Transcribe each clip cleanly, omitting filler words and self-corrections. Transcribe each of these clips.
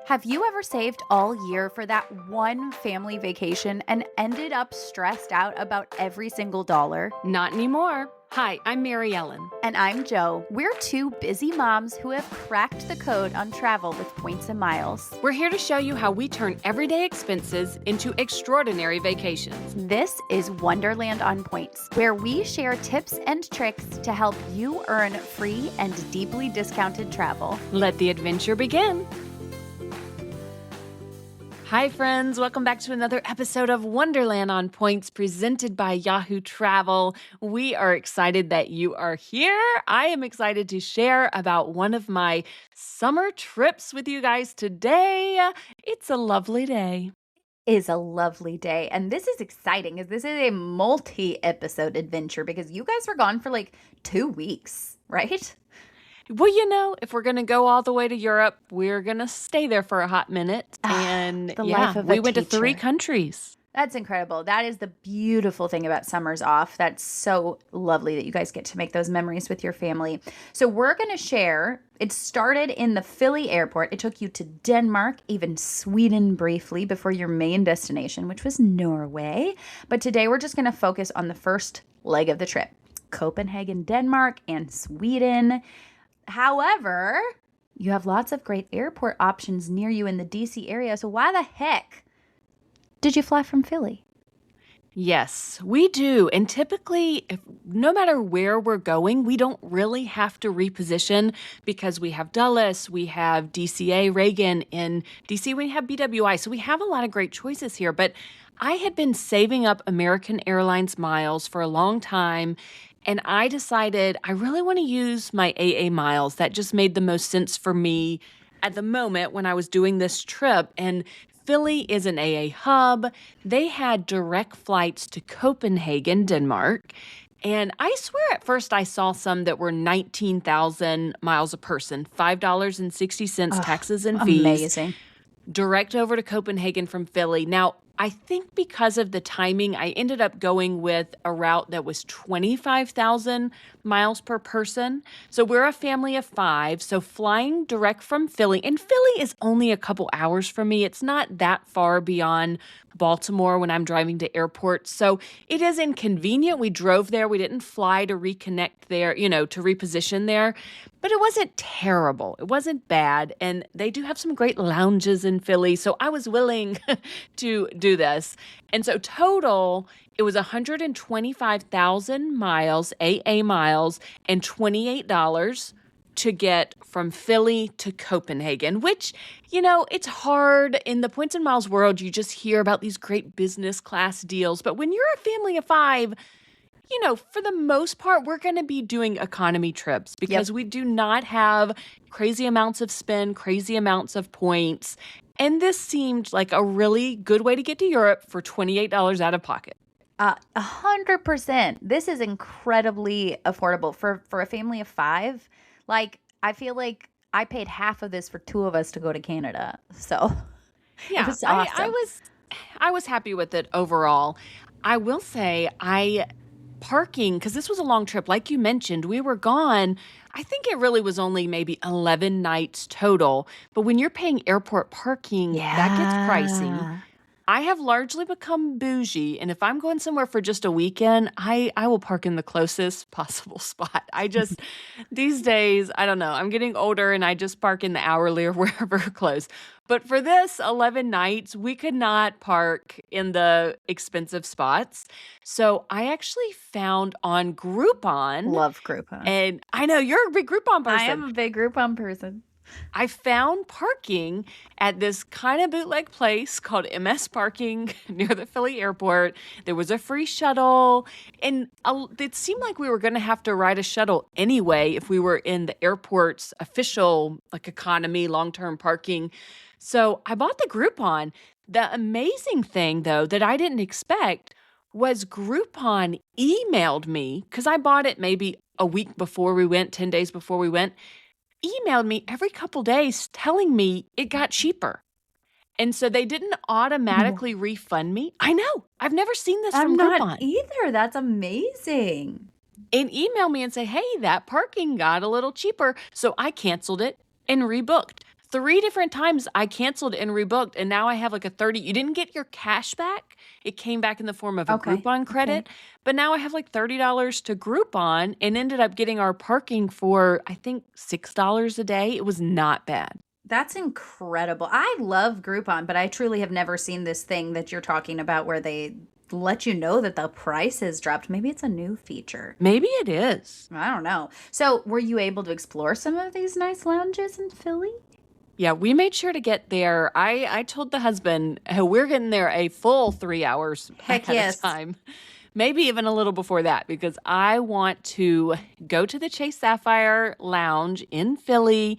Have you ever saved all year for that one family vacation and ended up stressed out about every single dollar? Not anymore. Hi, I'm Mary Ellen. And I'm Jo. We're two busy moms who have cracked the code on travel with points and miles. We're here to show you how we turn everyday expenses into extraordinary vacations. This is Wonderland on Points, where we share tips and tricks to help you earn free and deeply discounted travel. Let the adventure begin. Hi, friends. Welcome back to another episode of Wonderland on Points presented by Yahoo Travel. We are excited that you are here. I am excited to share about one of my summer trips with you guys today. It's a lovely day. Is a lovely day. And this is exciting because this is a multi-episode adventure because you guys were gone for like 2 weeks, right? Well, you know, if we're going to go all the way to Europe, we're going to stay there for a hot minute. And life of a we went to teacher. 3 countries. That's incredible. That is the beautiful thing about summers off. That's so lovely that you guys get to make those memories with your family. So we're going to share. It started in the Philly airport. It took you to Denmark, even Sweden briefly before your main destination, which was Norway. But today we're just going to focus on the first leg of the trip, Copenhagen, Denmark, and Sweden. However, you have lots of great airport options near you in the DC area. So why the heck did you fly from Philly? Yes, we do. And typically, no matter where we're going, we don't really have to reposition because we have Dulles, we have DCA, Reagan. In DC, we have BWI. So we have a lot of great choices here. But I had been saving up American Airlines miles for a long time. And I decided I really want to use my AA miles. That just made the most sense for me at the moment when I was doing this trip. And Philly is an AA hub. They had direct flights to Copenhagen, Denmark. And I swear at first I saw some that were 19,000 miles a person, $5.60 taxes and fees. Amazing. Direct over to Copenhagen from Philly. Now, I think because of the timing, I ended up going with a route that was 25,000 miles per person. So we're a family of 5. So flying direct from Philly, and Philly is only a couple hours from me. It's not that far beyond Baltimore when I'm driving to airports. So it is inconvenient. We drove there. We didn't fly to reconnect there, to reposition there. But it wasn't terrible. It wasn't bad. And they do have some great lounges in Philly. So I was willing to do this. And so total, it was 125,000 miles, AA miles, and $28 to get from Philly to Copenhagen, which, it's hard. In the points and miles world, you just hear about these great business class deals. But when you're a family of 5, for the most part, we're going to be doing economy trips because we do not have crazy amounts of spend, crazy amounts of points. And this seemed like a really good way to get to Europe for $28 out of pocket. 100%. This is incredibly affordable for a family of 5. Like, I feel like I paid half of this for 2 of us to go to Canada. So yeah, it was awesome. I was happy with it overall. I will say parking, because this was a long trip. Like you mentioned, we were gone. I think it really was only maybe 11 nights total. But when you're paying airport parking, that gets pricey. I have largely become bougie, and if I'm going somewhere for just a weekend, I will park in the closest possible spot. These days, I don't know, I'm getting older, and I just park in the hourly or wherever close. But for this 11 nights, we could not park in the expensive spots. So I actually found on Groupon. Love Groupon. And I know you're a big Groupon person. I am a big Groupon person. I found parking at this kind of bootleg place called MS Parking near the Philly airport. There was a free shuttle, and it seemed like we were going to have to ride a shuttle anyway if we were in the airport's official economy long-term parking. So I bought the Groupon. The amazing thing, though, that I didn't expect was Groupon emailed me, because I bought it maybe a week before we went, 10 days before we went, emailed me every couple days telling me it got cheaper. And so they didn't automatically refund me. I know. I've never seen this from Groupon. I'm not either. That's amazing. And email me and say, hey, that parking got a little cheaper. So I canceled it and rebooked. 3 different times I canceled and rebooked, and now I have like a 30. You didn't get your cash back. It came back in the form of a Okay. Groupon Okay. credit, but now I have like $30 to Groupon and ended up getting our parking for, I think, $6 a day. It was not bad. That's incredible. I love Groupon, but I truly have never seen this thing that you're talking about where they let you know that the price has dropped. Maybe it's a new feature. Maybe it is. I don't know. So, were you able to explore some of these nice lounges in Philly? Yeah, we made sure to get there. I told the husband, "Oh, we're getting there a full 3 hours Heck ahead of yes. time, maybe even a little before that, because I want to go to the Chase Sapphire Lounge in Philly.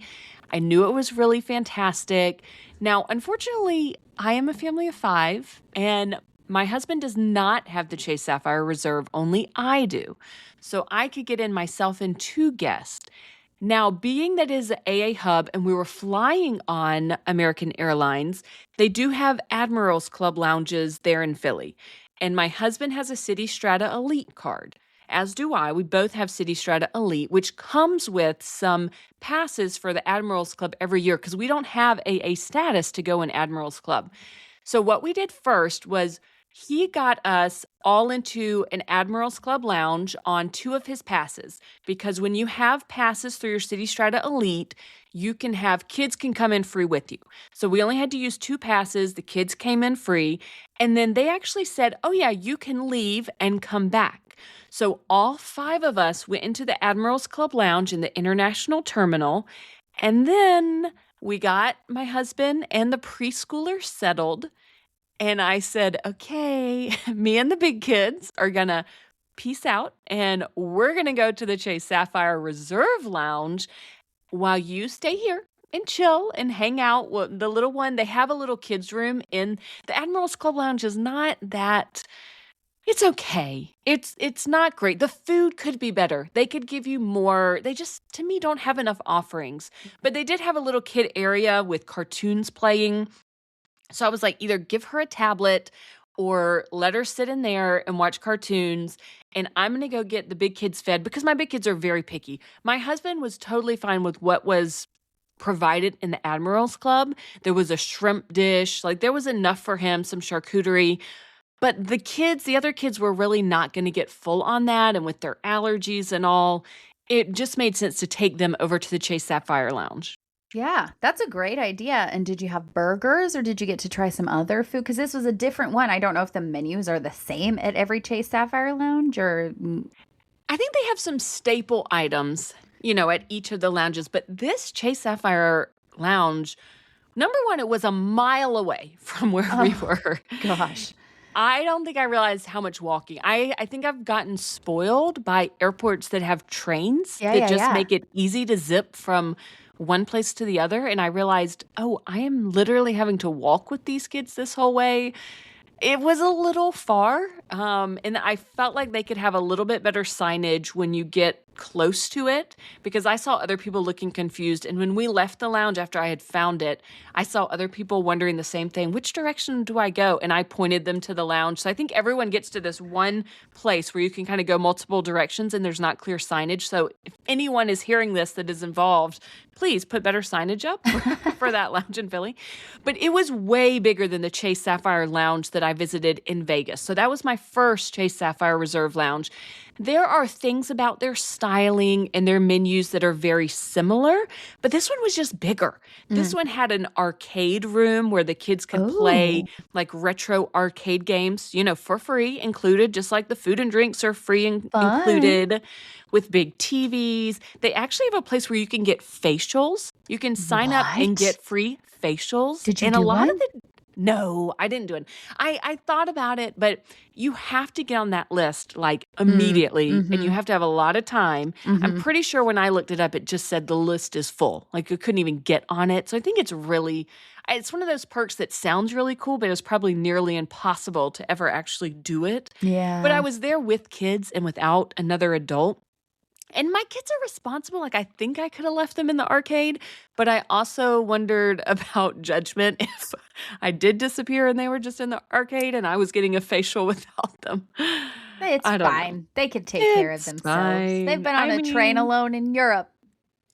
I knew it was really fantastic. Now, unfortunately, I am a family of 5, and my husband does not have the Chase Sapphire Reserve, only I do. So I could get in myself and 2 guests. Now, being that it is an AA hub and we were flying on American Airlines, they do have Admirals Club lounges there in Philly. And my husband has a City Strata Elite card, as do I. We both have City Strata Elite, which comes with some passes for the Admirals Club every year because we don't have AA status to go in Admirals Club. So, what we did first was he got us all into an Admirals Club lounge on 2 of his passes because when you have passes through your City Strata Elite, you can have kids can come in free with you. So we only had to use 2 passes. The kids came in free. And then they actually said, oh, yeah, you can leave and come back. So all 5 of us went into the Admirals Club lounge in the International Terminal. And then we got my husband and the preschooler settled. And I said, okay, me and the big kids are going to peace out and we're going to go to the Chase Sapphire Reserve Lounge while you stay here and chill and hang out. Well, the little one, they have a little kids room in the Admirals Club Lounge is not that. It's okay. It's not great. The food could be better. They could give you more. They just, to me, don't have enough offerings. But they did have a little kid area with cartoons playing. So I was like, either give her a tablet or let her sit in there and watch cartoons. And I'm going to go get the big kids fed because my big kids are very picky. My husband was totally fine with what was provided in the Admirals Club. There was a shrimp dish. Like there was enough for him, some charcuterie. But the other kids were really not going to get full on that. And with their allergies and all, it just made sense to take them over to the Chase Sapphire Lounge. Yeah, that's a great idea. And did you have burgers or did you get to try some other food? Because this was a different one. I don't know if the menus are the same at every Chase Sapphire Lounge or. I think they have some staple items, at each of the lounges. But this Chase Sapphire Lounge, number one, it was a mile away from where we were. Gosh. I don't think I realized how much walking. I think I've gotten spoiled by airports that have trains that just make it easy to zip from one place to the other. And I realized, oh, I am literally having to walk with these kids this whole way. It was a little far, and I felt like they could have a little bit better signage when you get close to it because I saw other people looking confused. And when we left the lounge after I had found it, I saw other people wondering the same thing. Which direction do I go? And I pointed them to the lounge. So I think everyone gets to this one place where you can kind of go multiple directions and there's not clear signage. So if anyone is hearing this that is involved, please put better signage up for that lounge in Philly. But it was way bigger than the Chase Sapphire Lounge that I visited in Vegas. So that was my first Chase Sapphire Reserve Lounge. There are things about their styling and their menus that are very similar, but this one was just bigger. This one had an arcade room where the kids could play like retro arcade games, for free included, just like the food and drinks are free included with big TVs. They actually have a place where you can get facials. You can sign up and get free facials. Did you and do a lot one? of the No, I didn't do it. I thought about it, but you have to get on that list like immediately and you have to have a lot of time. I'm pretty sure when I looked it up, it just said the list is full. Like you couldn't even get on it. So I think it's one of those perks that sounds really cool, but it's probably nearly impossible to ever actually do it. Yeah. But I was there with kids and without another adult. And my kids are responsible. Like, I think I could have left them in the arcade, but I also wondered about judgment if I did disappear and they were just in the arcade and I was getting a facial without them. It's I don't fine. know. They could take care of It's themselves. They've fine. been on a train alone in Europe.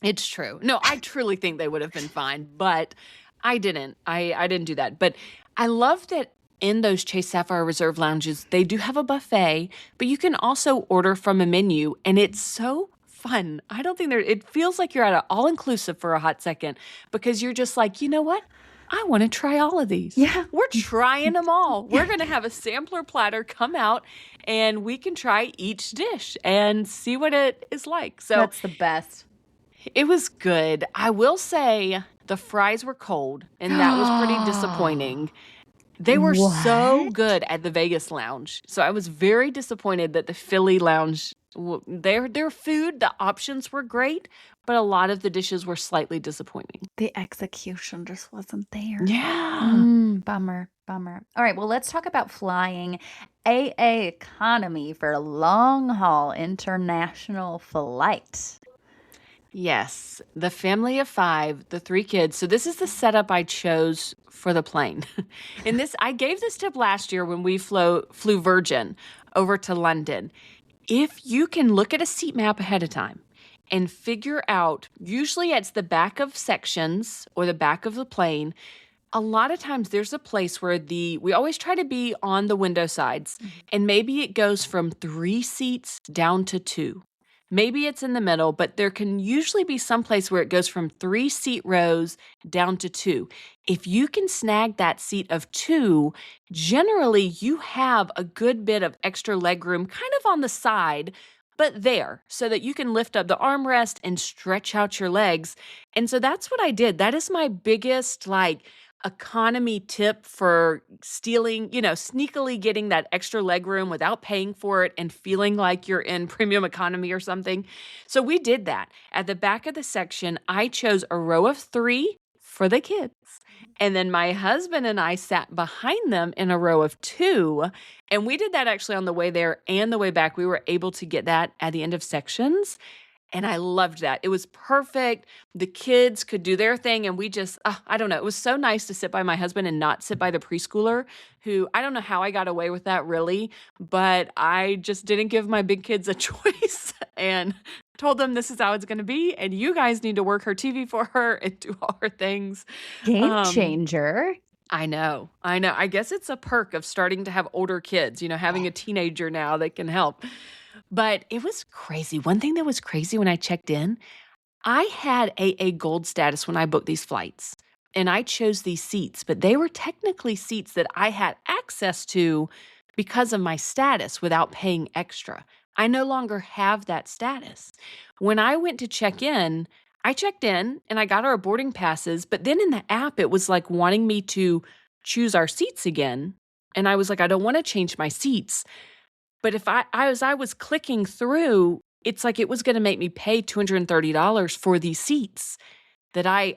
It's true. No, I truly think they would have been fine, but I didn't. I didn't do that. But I love that in those Chase Sapphire Reserve lounges, they do have a buffet, but you can also order from a menu, and it's so fun. I don't think it feels like you're at an all inclusive for a hot second because you're just like, you know what? I want to try all of these. Yeah. We're trying them all. We're going to have a sampler platter come out and we can try each dish and see what it is like. So That's the best. it was good. I will say the fries were cold, and that was pretty disappointing. They were so What? good at the Vegas lounge. So I was very disappointed that the Philly lounge, their food, the options were great, but a lot of the dishes were slightly disappointing. The execution just wasn't there. Yeah. Bummer. All right, well, let's talk about flying AA economy for a long haul international flight. Yes, the family of 5, the 3 kids. So this is the setup I chose for the plane. And I gave this tip last year when we flew Virgin over to London. If you can look at a seat map ahead of time and figure out, usually it's the back of sections or the back of the plane. A lot of times there's a place where we always try to be on the window sides, and maybe it goes from 3 seats down to 2. Maybe it's in the middle, but there can usually be some place where it goes from 3 seat rows down to 2. If you can snag that seat of 2, generally you have a good bit of extra leg room kind of on the side, but there, so that you can lift up the armrest and stretch out your legs. And so that's what I did. That is my biggest economy tip for sneakily getting that extra leg room without paying for it and feeling like you're in premium economy or something. So we did that. At the back of the section, I chose a row of 3 for the kids. And then my husband and I sat behind them in a row of 2. And we did that actually on the way there and the way back. We were able to get that at the end of sections. And I loved that. It was perfect. The kids could do their thing. And we just, I don't know. It was so nice to sit by my husband and not sit by the preschooler who, I don't know how I got away with that really, but I just didn't give my big kids a choice and told them this is how it's going to be. And you guys need to work her TV for her and do all her things. Game changer. I know. I guess it's a perk of starting to have older kids, having a teenager now that can help. But it was crazy. One thing that was crazy when I checked in, I had AA Gold status when I booked these flights. And I chose these seats, but they were technically seats that I had access to because of my status without paying extra. I no longer have that status. When I went to check in, I checked in and I got our boarding passes, but then in the app, it was like wanting me to choose our seats again. And I was like, I don't want to change my seats. But if as I was clicking through, it's like it was going to make me pay $230 for these seats that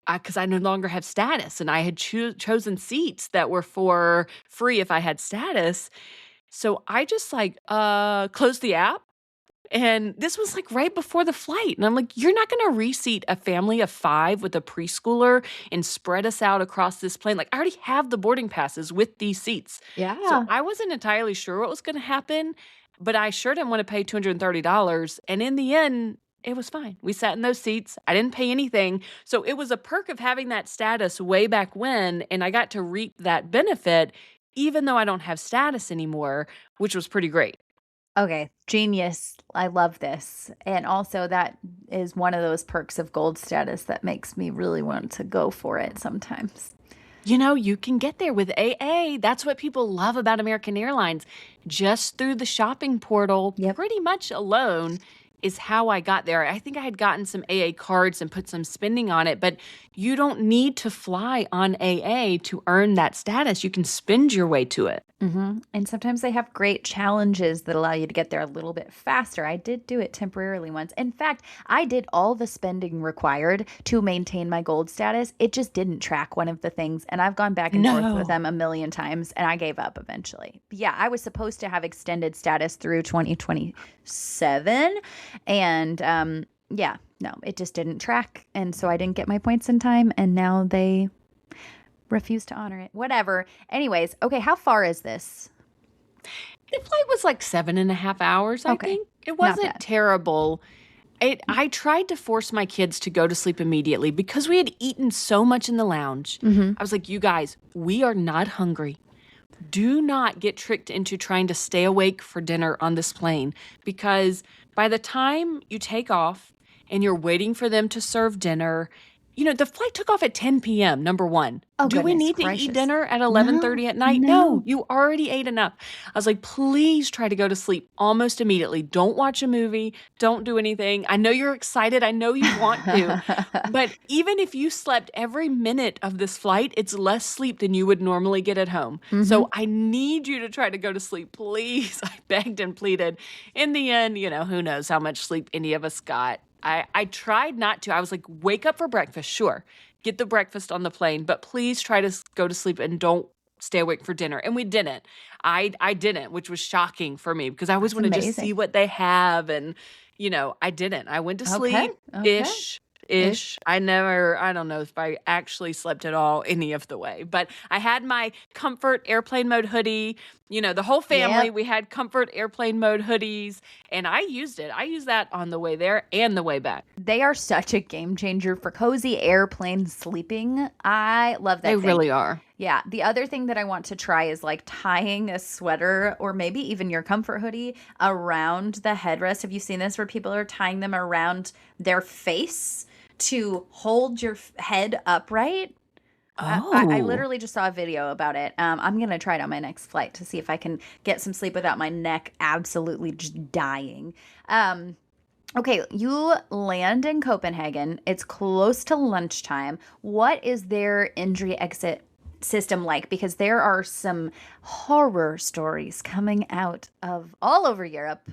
because I no longer have status, and I had chosen seats that were for free if I had status. So I just closed the app. And this was right before the flight. And I'm like, you're not going to reseat a family of 5 with a preschooler and spread us out across this plane. I already have the boarding passes with these seats. Yeah. So I wasn't entirely sure what was going to happen, but I sure didn't want to pay $230. And in the end, it was fine. We sat in those seats. I didn't pay anything. So it was a perk of having that status way back when, and I got to reap that benefit, even though I don't have status anymore, which was pretty great. Okay, genius. I love this. And also that is one of those perks of gold status that makes me really want to go for it sometimes. You can get there with AA. That's what people love about American Airlines. Just through the shopping portal, pretty much alone, is how I got there. I think I had gotten some AA cards and put some spending on it, but you don't need to fly on AA to earn that status. You can spend your way to it. Mm-hmm. And sometimes they have great challenges that allow you to get there a little bit faster. I did do it temporarily once. In fact, I did all the spending required to maintain my gold status. It just didn't track one of the things. And I've gone back and forth with them a million times, and I gave up eventually. But yeah, I was supposed to have extended status through 2027. And no, it just didn't track. And so I didn't get my points in time. And now they refuse to honor it. Whatever. Anyways, okay, how far is this? The flight was 7.5 hours, I think. It wasn't terrible. I tried to force my kids to go to sleep immediately because we had eaten so much in the lounge. Mm-hmm. I was like, you guys, we are not hungry. Do not get tricked into trying to stay awake for dinner on this plane because by the time you take off and you're waiting for them to serve dinner, the flight took off at 10 p.m., number one. Oh, Do we goodness need to eat gracious. dinner at No, 11:30 at night? No, no. you already ate enough. I was like, please try to go to sleep almost immediately. Don't watch a movie. Don't do anything. I know you're excited. I know you want to. But even if you slept every minute of this flight, it's less sleep than you would normally get at home. Mm-hmm. So I need you to try to go to sleep, please. I begged and pleaded. In the end, who knows how much sleep any of us got. I tried not to. I was like, wake up for breakfast, sure. Get the breakfast on the plane, but please try to go to sleep and don't stay awake for dinner. And we didn't. I didn't, which was shocking for me because I always That's want to just amazing. see what they have. And, I didn't. I went to Okay. sleep Okay. ish. Ish. Ish. I don't know if I actually slept at all any of the way, but I had my comfort airplane mode hoodie. The whole family, Yep. we had comfort airplane mode hoodies, and I used it. I used that on the way there and the way back. They are such a game changer for cozy airplane sleeping. I love They that thing. really are. Yeah. The other thing that I want to try is like tying a sweater or maybe even your comfort hoodie around the headrest. Have you seen this where people are tying them around their face to hold your head upright? I Oh. literally just saw a video about it. I'm gonna try it on my next flight to see if I can get some sleep without my neck absolutely just dying. Um, okay, you land in Copenhagen. It's close to lunchtime. What is their entry exit system like? Because there are some horror stories coming out of all over Europe,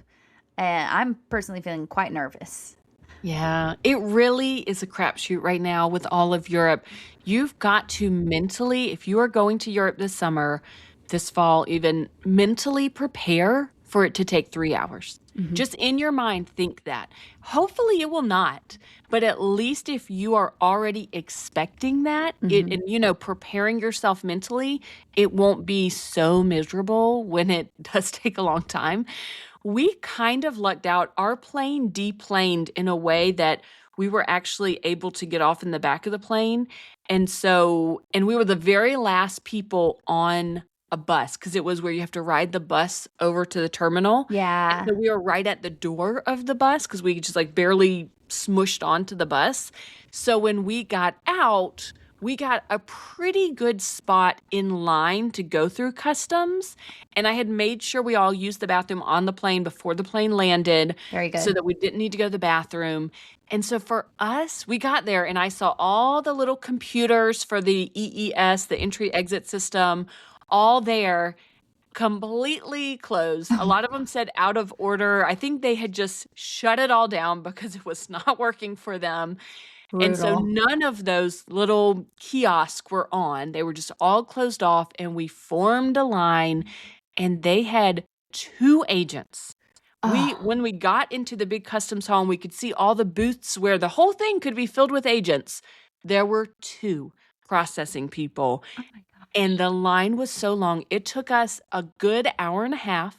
and I'm personally feeling quite nervous. Yeah, it really is a crapshoot right now with all of Europe. You've got to mentally, if you are going to Europe this summer, this fall, even mentally prepare for it to take 3 hours. Hmm. Just in your mind, think that. Hopefully, it will not, but at least if you are already expecting that, Hmm. and preparing yourself mentally, it won't be so miserable when it does take a long time. We kind of lucked out. Our plane deplaned in a way that we were actually able to get off in the back of the plane. And we were the very last people on a bus because it was where you have to ride the bus over to the terminal. And Yeah. so we were right at the door of the bus because we just like barely smushed onto the bus. So when we got out, we got a pretty good spot in line to go through customs. And I had made sure we all used the bathroom on the plane before the plane landed Very so good. that we didn't need to go to the bathroom. And so for us, we got there and I saw all the little computers for the EES, the entry exit system, all there completely closed. A lot of them said out of order. I think they had just shut it all down because it was not working for them. And so Brutal. none of those little kiosks were on. They were just all closed off, and we formed a line, and they had two agents. Oh, When we got into the big customs hall and we could see all the booths where the whole thing could be filled with agents, there were two processing people. oh my And gosh. the line was so long, it took us a good hour and a half.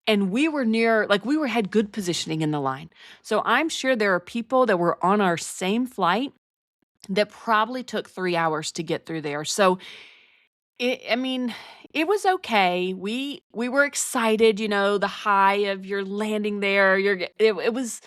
And we were had good positioning in the line. So I'm sure there are people that were on our same flight that probably took 3 hours to get through there. So I mean, it was okay. We were excited, the high of you're landing there. It was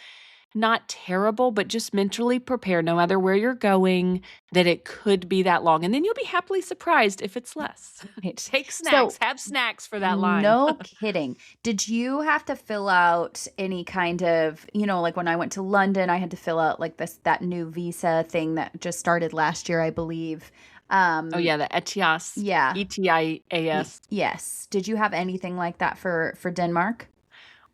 not terrible, but just mentally prepare no matter where you're going that it could be that long. And then you'll be happily surprised if it's less. Right. Take snacks, So, have snacks for that line. no kidding. Did you have to fill out any kind of, like when I went to London, I had to fill out like that new visa thing that just started last year, I believe. Oh Um, yeah, the ETIAS, yeah. ETIAS. Yes. Did you have anything like that for Denmark?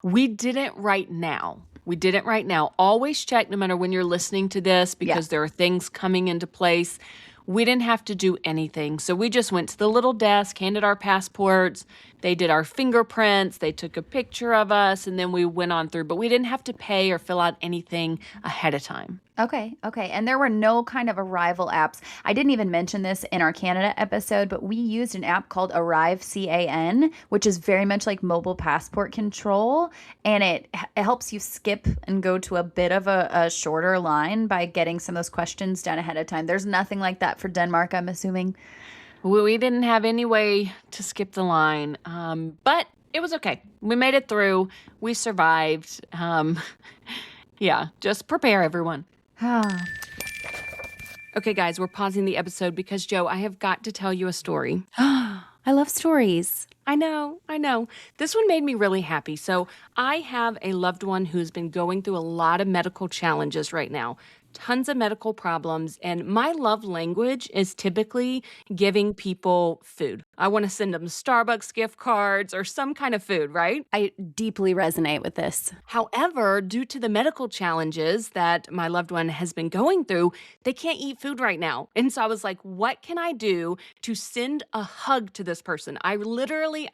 We didn't right now. We didn't right now. Always check no matter when you're listening to this Yeah. because there are things coming into place. We didn't have to do anything. So we just went to the little desk, handed our passports. They did our fingerprints. They took a picture of us and then we went on through. But we didn't have to pay or fill out anything ahead of time. Okay, okay. And there were no kind of arrival apps. I didn't even mention this in our Canada episode, but we used an app called Arrive CAN, which is very much like mobile passport control. And it helps you skip and go to a bit of a shorter line by getting some of those questions done ahead of time. There's nothing like that for Denmark, I'm assuming. We didn't have any way to skip the line, but it was okay. We made it through. We survived. Yeah, just prepare everyone. Okay, guys, we're pausing the episode because, Joe, I have got to tell you a story. I love stories. I know, I know. This one made me really happy. So, I have a loved one who's been going through a lot of medical challenges right now, tons of medical problems. And my love language is typically giving people food. I want to send them Starbucks gift cards or some kind of food, right? I deeply resonate with this. However, due to the medical challenges that my loved one has been going through, they can't eat food right now. And so I was like, what can I do to send a hug to this person? I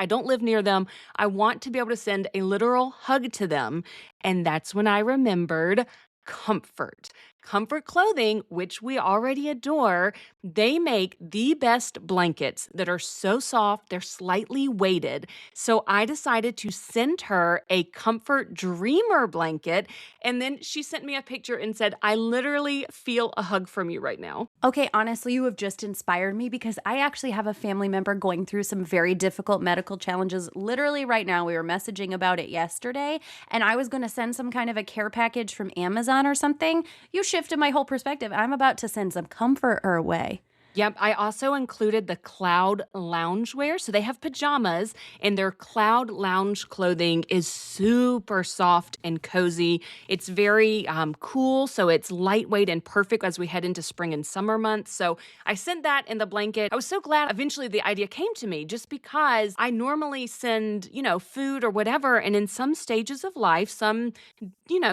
don't live near them. I want to be able to send a literal hug to them. And that's when I remembered comfort. Comfort Clothing, which we already adore, they make the best blankets that are so soft, they're slightly weighted. So I decided to send her a Comfort Dreamer blanket. And then she sent me a picture and said, I literally feel a hug from you right now. Okay, honestly, you have just inspired me because I actually have a family member going through some very difficult medical challenges. Literally, right now, we were messaging about it yesterday, and I was going to send some kind of a care package from Amazon or something. You shifted my whole perspective. I'm about to send some comfort her way. Yep, I also included the Cloud Loungewear. So they have pajamas, and their Cloud Lounge clothing is super soft and cozy. It's very cool, so it's lightweight and perfect as we head into spring and summer months. So I sent that in the blanket. I was so glad eventually the idea came to me just because I normally send, food or whatever. And in some stages of life, some,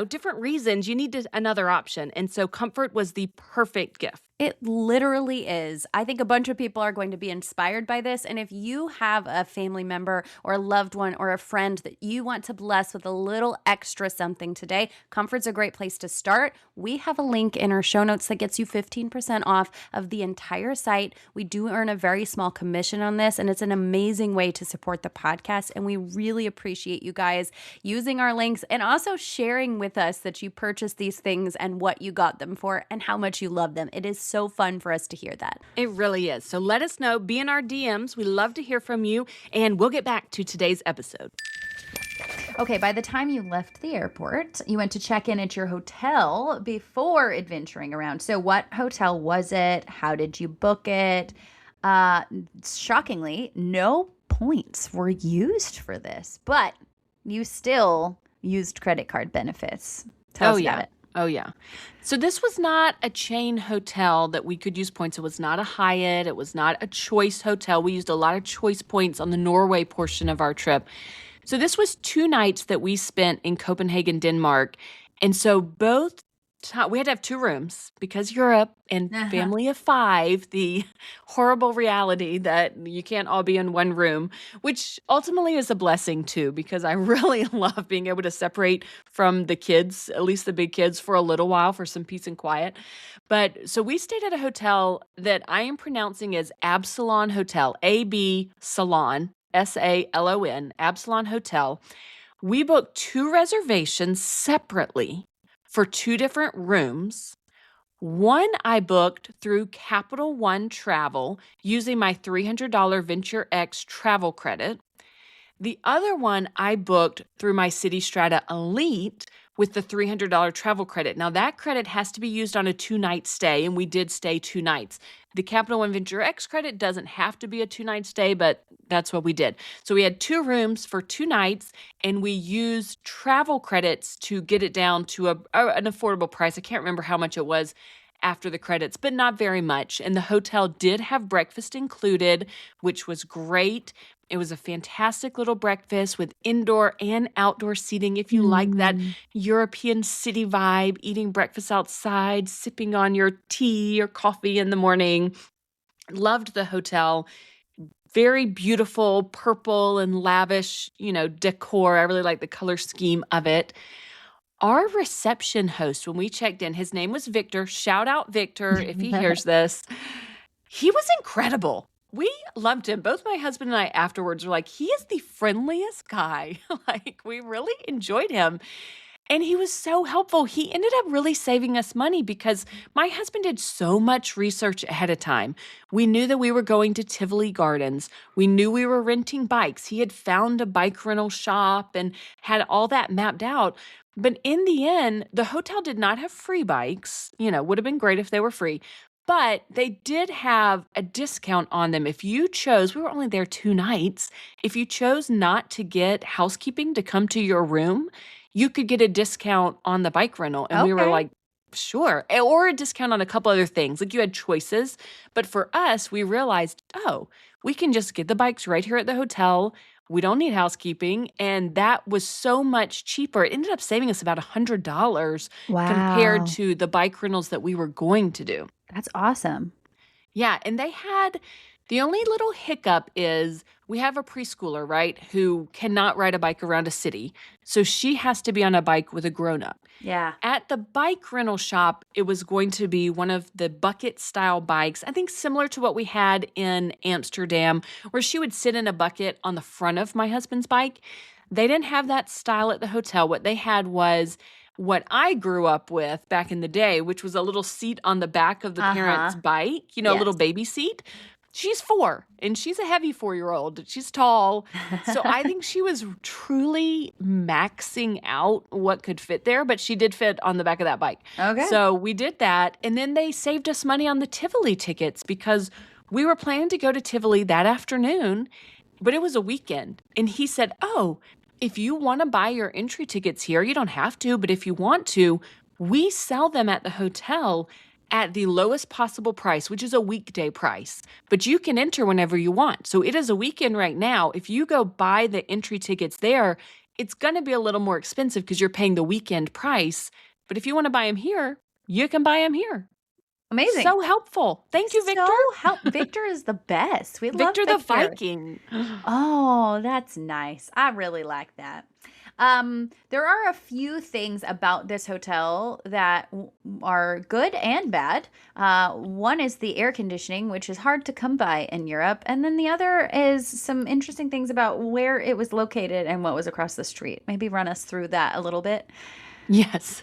different reasons, you need another option. And so comfort was the perfect gift. It literally is. I think a bunch of people are going to be inspired by this. And if you have a family member or a loved one or a friend that you want to bless with a little extra something today, Comfort's a great place to start. We have a link in our show notes that gets you 15% off of the entire site. We do earn a very small commission on this, and it's an amazing way to support the podcast. And we really appreciate you guys using our links and also sharing with us that you purchased these things and what you got them for and how much you love them. It is so fun for us to hear that. It really is. So let us know. Be in our DMs. We love to hear from you. And we'll get back to today's episode. Okay, by the time you left the airport, you went to check in at your hotel before adventuring around. So what hotel was it? How did you book it? Shockingly, no points were used for this, but you still used credit card benefits. Tell us about it. Oh, yeah. So this was not a chain hotel that we could use points. It was not a Hyatt. It was not a Choice hotel. We used a lot of Choice points on the Norway portion of our trip. So this was 2 nights that we spent in Copenhagen, Denmark. And so we had to have 2 rooms because Europe and family of 5, the horrible reality that you can't all be in one room, which ultimately is a blessing too, because I really love being able to separate from the kids, at least the big kids, for a little while for some peace and quiet. But so we stayed at a hotel that I am pronouncing as Absalon Hotel, A-B Salon, S-A-L-O-N, Absalon Hotel. We booked 2 reservations separately for 2 different rooms. One I booked through Capital One Travel using my $300 Venture X travel credit. The other one I booked through my City Strata Elite with the $300 travel credit. Now, that credit has to be used on a 2-night stay, and we did stay 2 nights. The Capital One Venture X credit doesn't have to be a 2-night stay, but that's what we did. So we had 2 rooms for 2 nights, and we used travel credits to get it down to an affordable price. I can't remember how much it was after the credits, but not very much. And the hotel did have breakfast included, which was great. It was a fantastic little breakfast with indoor and outdoor seating. If you like that European city vibe, eating breakfast outside, sipping on your tea or coffee in the morning. Loved the hotel. Very beautiful purple and lavish, decor. I really like the color scheme of it. Our reception host, when we checked in, his name was Victor. Shout out Victor if he hears this. He was incredible. We loved him. Both my husband and I afterwards were like, he is the friendliest guy. Like, we really enjoyed him. And he was so helpful. He ended up really saving us money because my husband did so much research ahead of time. We knew that we were going to Tivoli Gardens. We knew we were renting bikes. He had found a bike rental shop and had all that mapped out. But in the end, the hotel did not have free bikes. Would have been great if they were free. But they did have a discount on them. If you chose, we were only there 2 nights. If you chose not to get housekeeping to come to your room, you could get a discount on the bike rental. And we were Okay. like, sure. Or a discount on a couple other things. Like you had choices. But for us, we realized, oh, we can just get the bikes right here at the hotel. We don't need housekeeping. And that was so much cheaper. It ended up saving us about $100 compared Wow. to the bike rentals that we were going to do. That's awesome. Yeah, and the only little hiccup is we have a preschooler, right, who cannot ride a bike around a city. So she has to be on a bike with a grown-up. Yeah. At the bike rental shop, it was going to be one of the bucket style bikes, I think similar to what we had in Amsterdam, where she would sit in a bucket on the front of my husband's bike. They didn't have that style at the hotel. What they had was what I grew up with back in the day, which was a little seat on the back of the parent's bike, a little Yes. baby seat. She's 4 and she's a heavy 4-year-old. She's tall. So I think she was truly maxing out what could fit there, but she did fit on the back of that bike. Okay. So we did that. And then they saved us money on the Tivoli tickets because we were planning to go to Tivoli that afternoon, but it was a weekend. And he said, oh, if you want to buy your entry tickets here, you don't have to, but if you want to, we sell them at the hotel at the lowest possible price, which is a weekday price, but you can enter whenever you want. So it is a weekend right now. If you go buy the entry tickets there, it's going to be a little more expensive because you're paying the weekend price. But if you want to buy them here, you can buy them here. Amazing. So helpful. Thank you, Victor. Victor is the best. We love Victor the Victor. Viking. Oh, that's nice. I really like that. There are a few things about this hotel that are good and bad. One is the air conditioning, which is hard to come by in Europe. And then the other is some interesting things about where it was located and what was across the street. Maybe run us through that a little bit. Yes.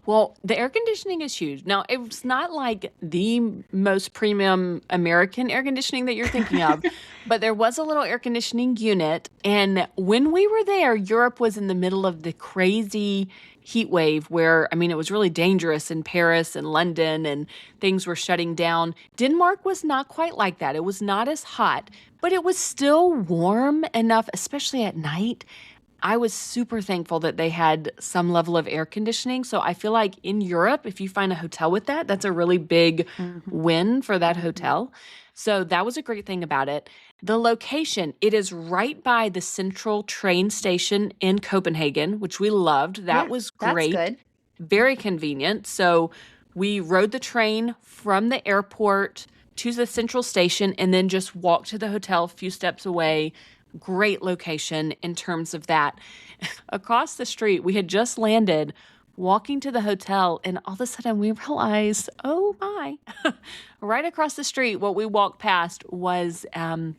Well, the air conditioning is huge. Now, it's not like the most premium American air conditioning that you're thinking of, but there was a little air conditioning unit. And when we were there, Europe was in the middle of the crazy heat wave where, it was really dangerous in Paris and London and things were shutting down. Denmark was not quite like that. It was not as hot, but it was still warm enough, especially at night. I was super thankful that they had some level of air conditioning. So I feel like in Europe, if you find a hotel with that, that's a really big win for that hotel. So that was a great thing about it. The location, it is right by the central train station in Copenhagen, which we loved. That was great. That's good. Very convenient. So we rode the train from the airport to the central station and then just walked to the hotel a few steps away. Great location in terms of that. Across the street, we had just landed, walking to the hotel, and all of a sudden we realized, oh my, right across the street, what we walked past was an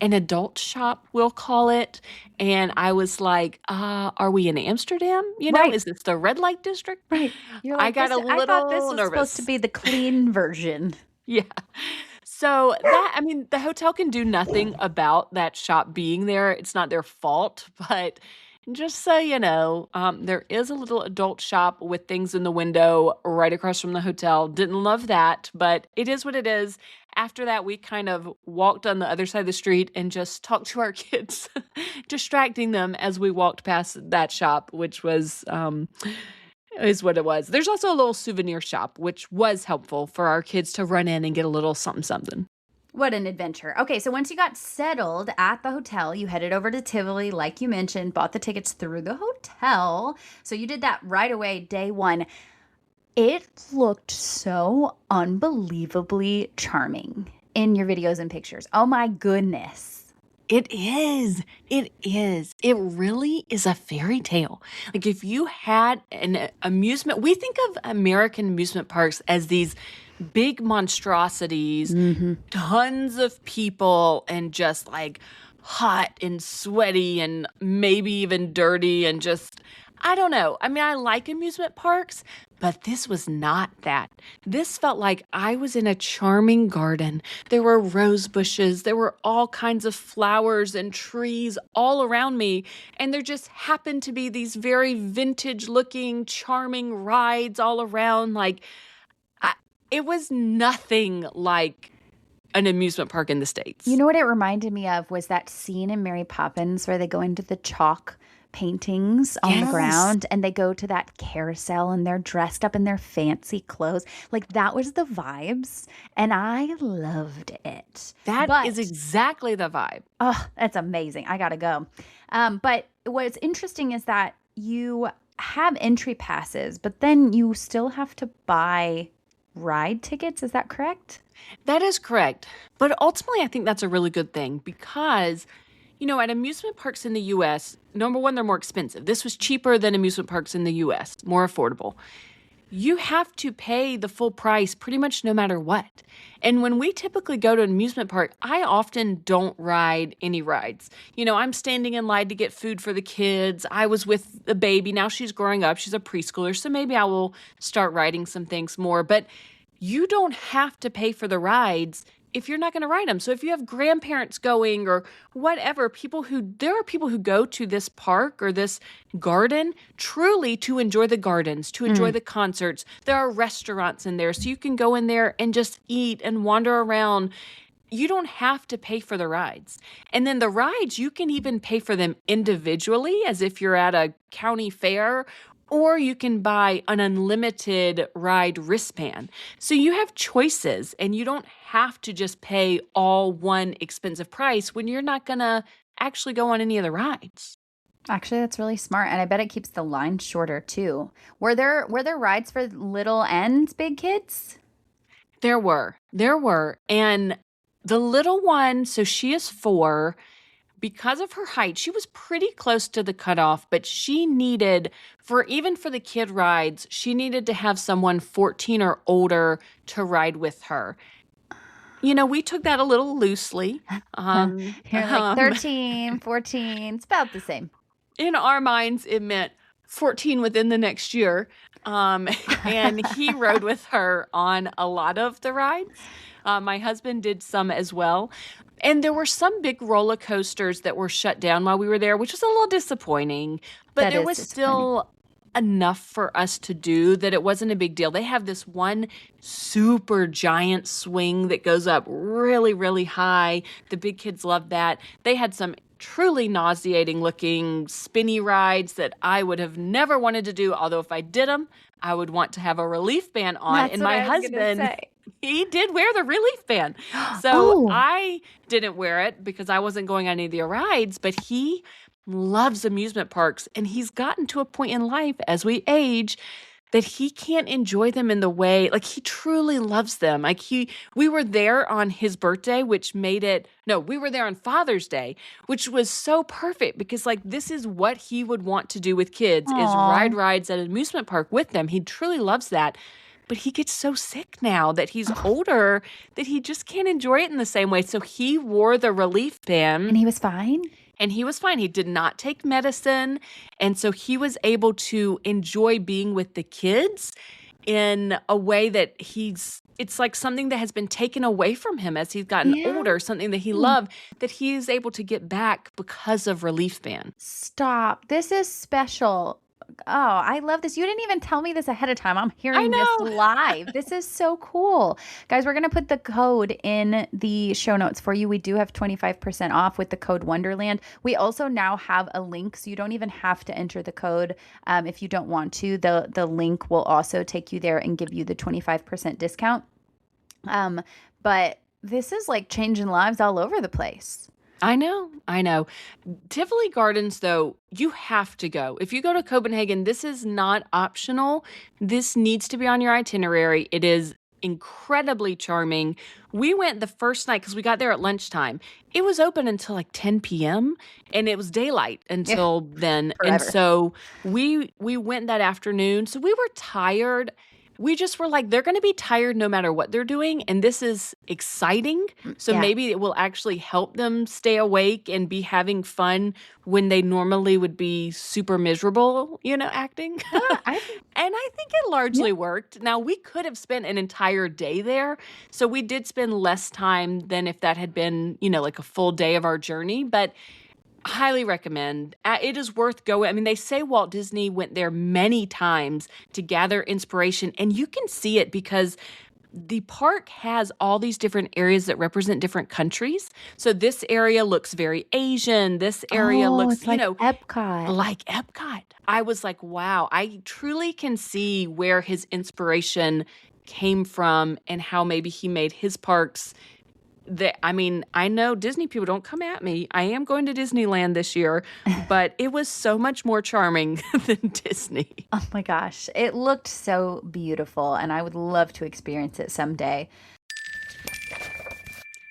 adult shop, we'll call it. And I was like, are we in Amsterdam? Right. Is this the red light district? Right. You're like, I thought this was nervous. supposed to be the clean version. Yeah. So the hotel can do nothing about that shop being there. It's not their fault, but just so you know, there is a little adult shop with things in the window right across from the hotel. Didn't love that, but it is what it is. After that, we kind of walked on the other side of the street and just talked to our kids, distracting them as we walked past that shop, which was is what it was. There's also a little souvenir shop, which was helpful for our kids to run in and get a little something, something. What an adventure. Okay, so once you got settled at the hotel, you headed over to Tivoli, like you mentioned, bought the tickets through the hotel. So you did that right away, day one. It looked so unbelievably charming in your videos and pictures. Oh my goodness. It is. It is. It really is a fairy tale. Like if you had an amusement, we think of American amusement parks as these big monstrosities, Mm-hmm. tons of people, and just like hot and sweaty and maybe even dirty and just, I don't know. I mean, I like amusement parks, but this was not that. This felt like I was in a charming garden. There were rose bushes, there were all kinds of flowers and trees all around me, and there just happened to be these very vintage looking, charming rides all around. Like, I, it was nothing like an amusement park in the You States. know what it reminded me of was that scene in Mary Poppins where they go into the chalk paintings on the Yes. ground and they go to that carousel and they're dressed up in their fancy clothes. Like that was the vibes and I loved it. That is But exactly the vibe. oh, that's amazing. I gotta go. But what's interesting is that you have entry passes, but then you still have to buy ride tickets. Is that correct? That is correct. But ultimately, I think that's a really good thing because, at amusement parks in the US, number one, they're more expensive. This was cheaper than amusement parks in the US, more affordable. You have to pay the full price pretty much no matter what. And when we typically go to an amusement park, I often don't ride any rides. I'm standing in line to get food for the kids. I was with the baby. Now she's growing up. She's a preschooler. So maybe I will start riding some things more. But you don't have to pay for the rides if you're not going to ride them. So if you have grandparents going or whatever, there are people who go to this park or this garden truly to enjoy the gardens, to enjoy Mm. the concerts. There are restaurants in there, so you can go in there and just eat and wander around. You don't have to pay for the rides. And then the rides, you can even pay for them individually as if you're at a county fair, or you can buy an unlimited ride wristband. So you have choices and you don't have to just pay all one expensive price when you're not going to actually go on any of the rides. Actually, that's really smart, and I bet it keeps the line shorter too. Were there rides for little and big kids? There were. And the little one, so she is 4. Because of her height, she was pretty close to the cutoff, but she needed, even for the kid rides, she needed to have someone 14 or older to ride with her. We took that a little loosely. You're like 13, 14. It's about the same. In our minds, it meant 14 within the next year. Um, and he rode with her on a lot of the rides. My husband did some as well. And there were some big roller coasters that were shut down while we were there, which was a little disappointing. But That there is was disappointing. still enough for us to do that it wasn't a big deal. They have this one super giant swing that goes up really, really high. The big kids love that. They had some truly nauseating looking spinny rides that I would have never wanted to do. Although if I did them, I would want to have a relief band on. That's And what my I was gonna husband, say. he did wear the relief band. So Oh, I didn't wear it because I wasn't going on any of the rides, but he loves amusement parks. And he's gotten to a point in life as we age that he can't enjoy them in the way, like he truly loves them. We were there on his birthday, which made it, no, we were there on Father's Day, which was so perfect because like this is what he would want to do with kids is aw. ride rides at an amusement park with them. He truly loves that. But he gets so sick now that he's older that he just can't enjoy it in the same way. So he wore the relief And band he was fine? and he was fine. He did not take medicine. And so he was able to enjoy being with the kids in a way that it's like something that has been taken away from him as he's gotten Yeah. older, something that he loved, that he is able to get back because of relief band. Stop. This is special. Oh, I love this. You didn't even tell me this ahead of time. I'm I hearing this know. live. This is so cool. Guys, we're going to put the code in the show notes for you. We do have 25% off with the code Wonderland. We also now have a link, so you don't even have to enter the code if you don't want to. The link will also take you there and give you the 25% discount. But this is like changing lives all over the place. I know, I know. Tivoli Gardens, though, you have to go. If you go to Copenhagen, this is not optional. This needs to be on your itinerary. It is incredibly charming. We went the first night because we got there at lunchtime. It was open until like 10 p.m. and it was daylight Yeah, until then. And forever. so we went that afternoon. So we were tired. We just were like, they're going to be tired no matter what they're doing. And this is exciting. So Yeah. maybe it will actually help them stay awake and be having fun when they normally would be super miserable, acting. I And I think it yeah. largely worked. Now, we could have spent an entire day there. So we did spend less time than if that had been, like a full day of our journey. But highly recommend. It is worth going. I mean, they say Walt Disney went there many times to gather inspiration, and you can see it because the park has all these different areas that represent different countries. So this area looks very Asian. This area Oh, looks, it's like Epcot. like Epcot. I was like, wow, I truly can see where his inspiration came from and how maybe he made his parks. I mean, I know Disney people, don't come at me. I am going to Disneyland this year, but it was so much more charming than Disney. Oh my gosh, it looked so beautiful, and I would love to experience it someday.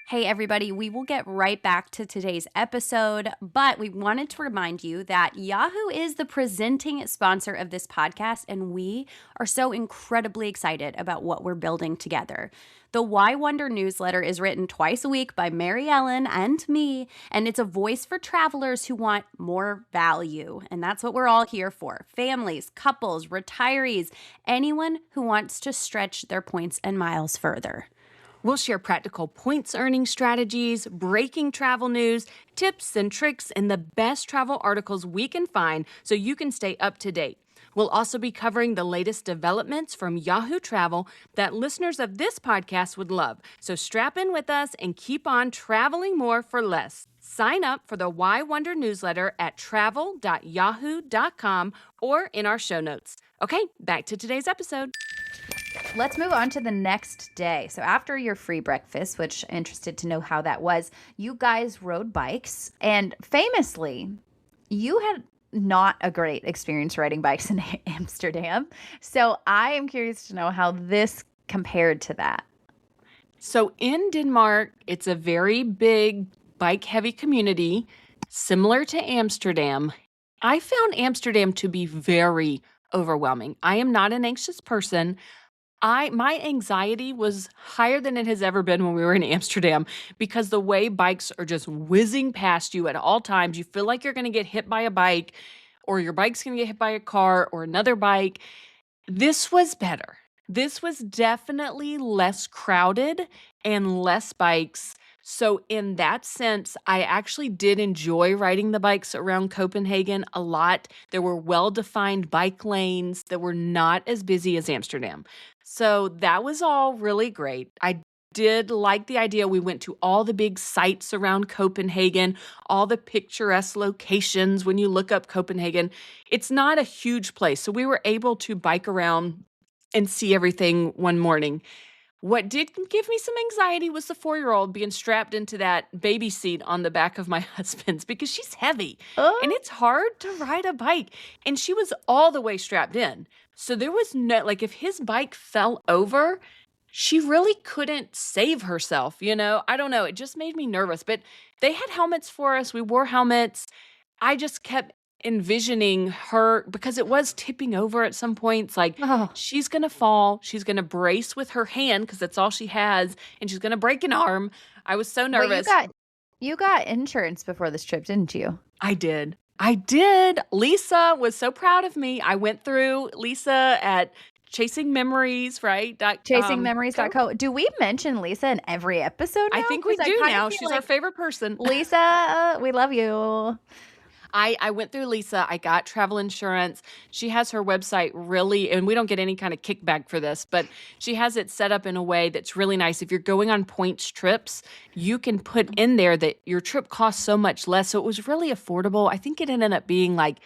Hey, everybody, we will get right back to today's episode, but we wanted to remind you that Yahoo is the presenting sponsor of this podcast, and we are so incredibly excited about what we're building together. The Why Wonder newsletter is written twice a week by Mary Ellen and me, and it's a voice for travelers who want more value. And that's what we're all here for. Families, couples, retirees, anyone who wants to stretch their points and miles further. We'll share practical points earning strategies, breaking travel news, tips and tricks, and the best travel articles we can find so you can stay up to date. We'll also be covering the latest developments from Yahoo Travel that listeners of this podcast would love. So strap in with us and keep on traveling more for less. Sign up for the Why Wonder newsletter at travel.yahoo.com or in our show notes. Okay, back to today's episode. Let's move on to the next day. So after your free breakfast, which I'm interested to know how that was, you guys rode bikes, and famously, you had not a great experience riding bikes in Amsterdam. So I am curious to know how this compared to that. So in Denmark, it's a very big bike-heavy community, similar to Amsterdam. I found Amsterdam to be very overwhelming. I am not an anxious person. My anxiety was higher than it has ever been when we were in Amsterdam because the way bikes are just whizzing past you at all times, you feel like you're going to get hit by a bike or your bike's going to get hit by a car or another bike. This was better. This was definitely less crowded and less bikes. So in that sense, I actually did enjoy riding the bikes around Copenhagen a lot. There were well-defined bike lanes that were not as busy as Amsterdam. So that was all really great. I did like the idea. We went to all the big sites around Copenhagen, all the picturesque locations. When you look up Copenhagen, it's not a huge place. So we were able to bike around and see everything one morning. What did give me some anxiety was the 4-year-old being strapped into that baby seat on the back of my husband's because she's heavy and Oh, it's hard to ride a bike. And she was all the way strapped in. So there was no, like, if his bike fell over, she really couldn't save herself, I don't know. It just made me nervous. But they had helmets for us. We wore helmets. I just kept envisioning her because it was tipping over at some points. Like, oh. she's going to fall. She's going to brace with her hand because that's all she has. And she's going to break an arm. I was so Wait, nervous. you got insurance before this trip, didn't you? I did. Lisa was so proud of me. I went through Lisa at Chasing Memories, right? Chasingmemories.co. Do we mention Lisa in every episode now? I think we 'Cause do kinda now. feel She's like, our favorite person. Lisa, we love you. I went through Lisa. I got travel insurance. She has her website really, and we don't get any kind of kickback for this, but she has it set up in a way that's really nice. If you're going on points trips, you can put in there that your trip costs so much less. So it was really affordable. I think it ended up being like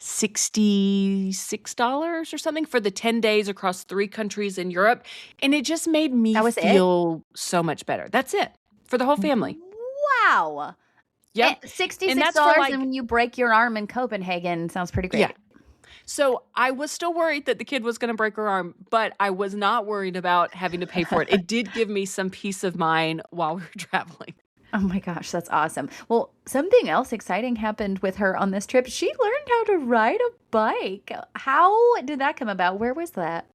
$66 or something for the 10 days across 3 countries in Europe. And it just made me That was it? feel so much better. That's it for the whole family. Wow. Yep. $66, And that's for, like, and when you break your arm in Copenhagen, sounds pretty great. yeah. So I was still worried that the kid was going to break her arm, but I was not worried about having to pay for it. It did give me some peace of mind while we were traveling. Oh my gosh, that's awesome. Well, something else exciting happened with her on this trip. She learned how to ride a bike. How did that come about? Where was that?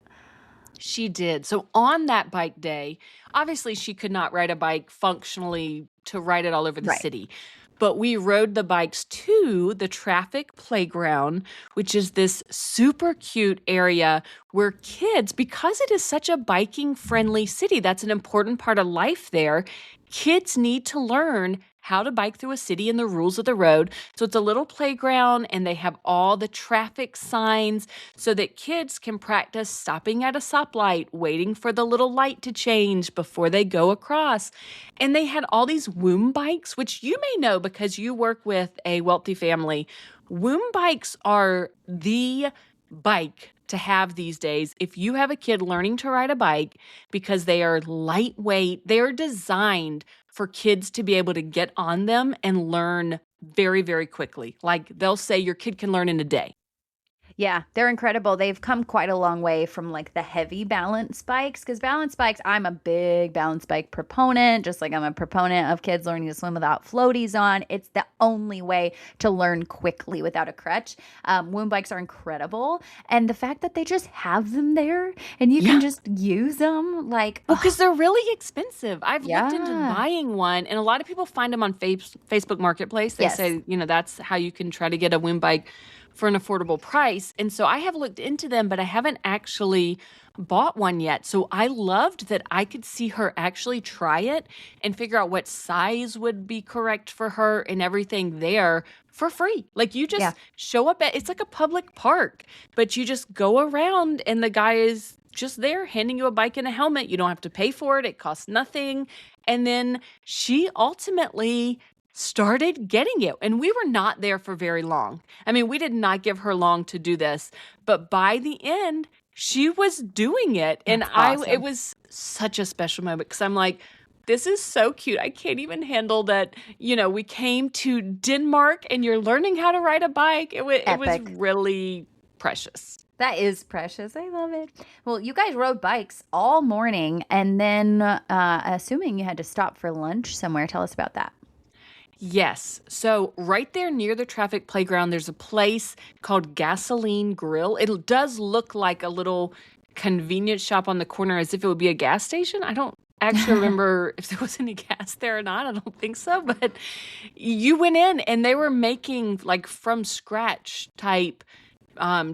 She did. So on that bike day, obviously she could not ride a bike functionally to ride it all over the Right. city. But we rode the bikes to the traffic playground, which is this super cute area where kids, because it is such a biking friendly city, that's an important part of life there. Kids need to learn how to bike through a city and the rules of the road. So it's a little playground and they have all the traffic signs so that kids can practice stopping at a stoplight, waiting for the little light to change before they go across. And they had all these Woom bikes, which you may know because you work with a wealthy family. Woom bikes are the bike to have these days if you have a kid learning to ride a bike because they are lightweight. They are designed for kids to be able to get on them and learn very, very quickly. Like they'll say your kid can learn in a day. Yeah, they're incredible. They've come quite a long way from like the heavy balance bikes. Because balance bikes, I'm a big balance bike proponent, just like I'm a proponent of kids learning to swim without floaties on. It's the only way to learn quickly without a crutch. Woom bikes are incredible. And the fact that they just have them there and you can Yeah. just use them, like, Well, because they're really expensive. I've looked into yeah. buying one, and a lot of people find them on Facebook Marketplace. They Yes. say, that's how you can try to get a wind bike for an affordable price. And so I have looked into them, but I haven't actually bought one yet. So I loved that I could see her actually try it and figure out what size would be correct for her and everything there for free. Like you Yeah. just show up at, it's like a public park, but you just go around and the guy is just there handing you a bike and a helmet. You don't have to pay for it. It costs nothing. And then she ultimately started getting it. And we were not there for very long. I mean, we did not give her long to do this, but by the end, she was doing it. And That's it awesome. was such a special moment because I'm like, this is so cute. I can't even handle that. We came to Denmark and you're learning how to ride a bike. It was Epic. really precious. That is precious. I love it. Well, you guys rode bikes all morning and then assuming you had to stop for lunch somewhere. Tell us about that. Yes. So right there near the traffic playground, there's a place called Gasoline Grill. It does look like a little convenience shop on the corner as if it would be a gas station. I don't actually remember if there was any gas there or not. I don't think so. But you went in and they were making like from scratch type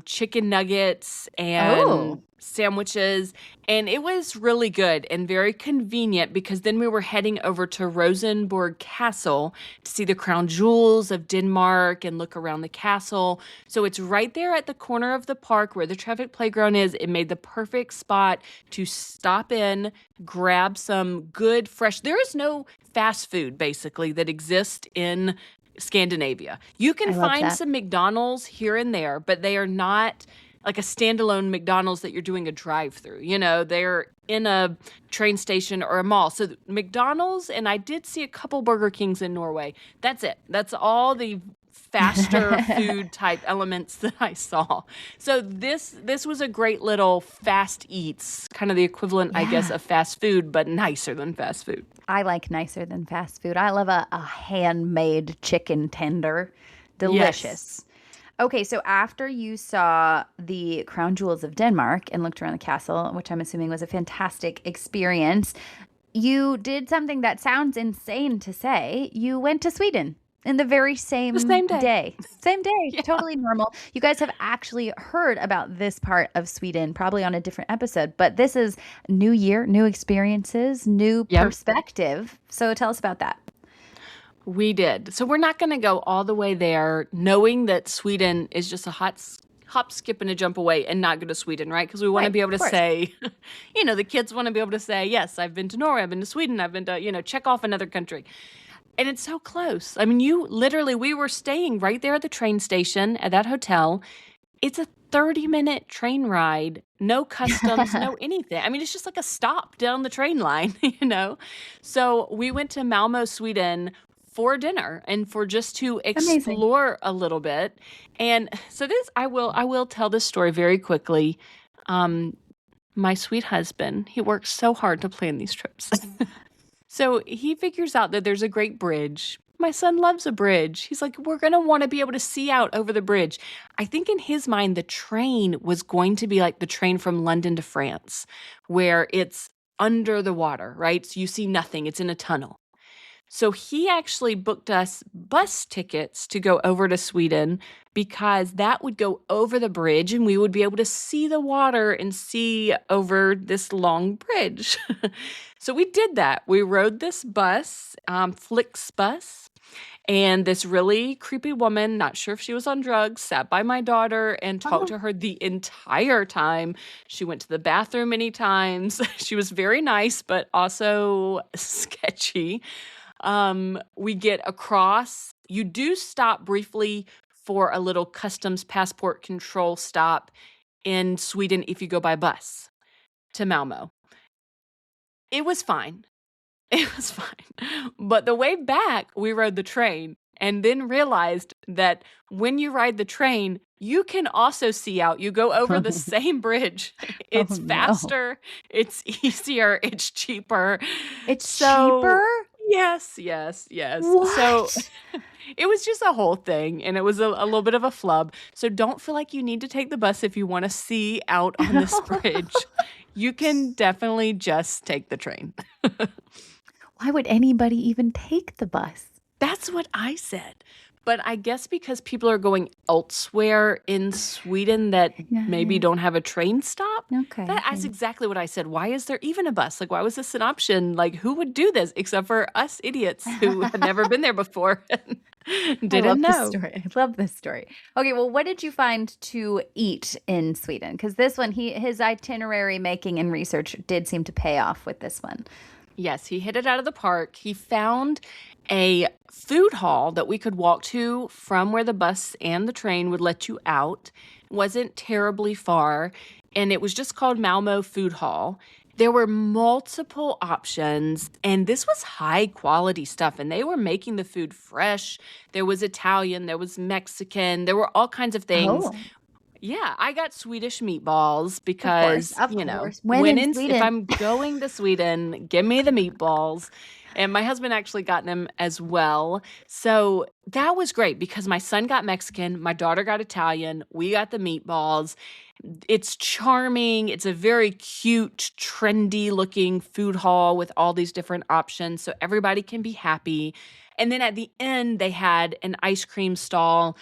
chicken nuggets and Oh, sandwiches. And it was really good and very convenient because then we were heading over to Rosenborg Castle to see the crown jewels of Denmark and look around the castle. So it's right there at the corner of the park where the traffic playground is. It made the perfect spot to stop in, grab some good fresh. There is no fast food basically that exists in Scandinavia. You can I love find that. some McDonald's here and there, but they are not like a standalone McDonald's that you're doing a drive-through. They're in a train station or a mall. So McDonald's, and I did see a couple Burger Kings in Norway. That's it. That's all the faster food type elements that I saw. So this was a great little fast eats, kind of the equivalent, I guess, Yeah. of fast food, but nicer than fast food. I like nicer than fast food. I love a handmade chicken tender. Yes. Delicious. Okay, so after you saw the crown jewels of Denmark and looked around the castle, which I'm assuming was a fantastic experience, you did something that sounds insane to say. You went to Sweden in the very The same same day. day. Same day, Yeah. totally normal. You guys have actually heard about this part of Sweden, probably on a different episode, but this is new year, new experiences, new Yep. perspective. So tell us about that. We did. So we're not going to go all the way there, knowing that Sweden is just a hop, skip, and a jump away and not go to Sweden, right? Because we want to Right, be able of to course. say, the kids want to be able to say, yes, I've been to Norway, I've been to Sweden, I've been to, check off another country. And it's so close. I mean, we were staying right there at the train station at that hotel. It's a 30-minute train ride, no customs, no anything. I mean, it's just like a stop down the train line. So we went to Malmo, Sweden for dinner and for just to Amazing. explore a little bit. And so this, I will tell this story very quickly. Um, my sweet husband, he works so hard to plan these trips. So he figures out that there's a great bridge. My son loves a bridge. He's like, we're going to want to be able to see out over the bridge. I think in his mind, the train was going to be like the train from London to France, where it's under the water, right? So you see nothing, it's in a tunnel. So he actually booked us bus tickets to go over to Sweden because that would go over the bridge and we would be able to see the water and see over this long bridge. So we did that. We rode this bus, Flix bus, and this really creepy woman, not sure if she was on drugs, sat by my daughter and talked Oh, to her the entire time. She went to the bathroom many times. She was very nice, but also sketchy. We get across. You do stop briefly for a little customs passport control stop in Sweden if you go by bus to Malmo. It was fine. It was fine. But the way back, we rode the train and then realized that when you ride the train, you can also see out. You go over the same bridge. oh It's no. faster, it's easier, it's cheaper. It's cheaper? So, yes, yes, yes. So What? it was just a whole thing and it was a little bit of a flub. So don't feel like you need to take the bus if you want to see out on this bridge. You can definitely just take the train. Why would anybody even take the bus? That's what I said. But I guess because people are going elsewhere in Sweden that Yeah, maybe yeah. don't have a train stop. Okay. That's exactly what I said. Why is there even a bus? Like, why was this an option? Like, who would do this except for us idiots who had never been there before and I didn't love this know? story. I love this story. Okay, well, what did you find to eat in Sweden? Because this one, his itinerary making and research did seem to pay off with this one. Yes, he hit it out of the park. He found a food hall that we could walk to from where the bus and the train would let you out. It wasn't terribly far, and it was just called Malmo Food Hall. There were multiple options, and this was high quality stuff, and they were making the food fresh. There was Italian, there was Mexican, there were all kinds of things. Oh, Yeah, I got Swedish meatballs of course, because, of course. When when in if Sweden. I'm going to Sweden, give me the meatballs. And my husband actually got them as well. So that was great because my son got Mexican, my daughter got Italian, we got the meatballs. It's charming. It's a very cute, trendy looking food hall with all these different options so everybody can be happy. And then at the end, they had an ice cream stall.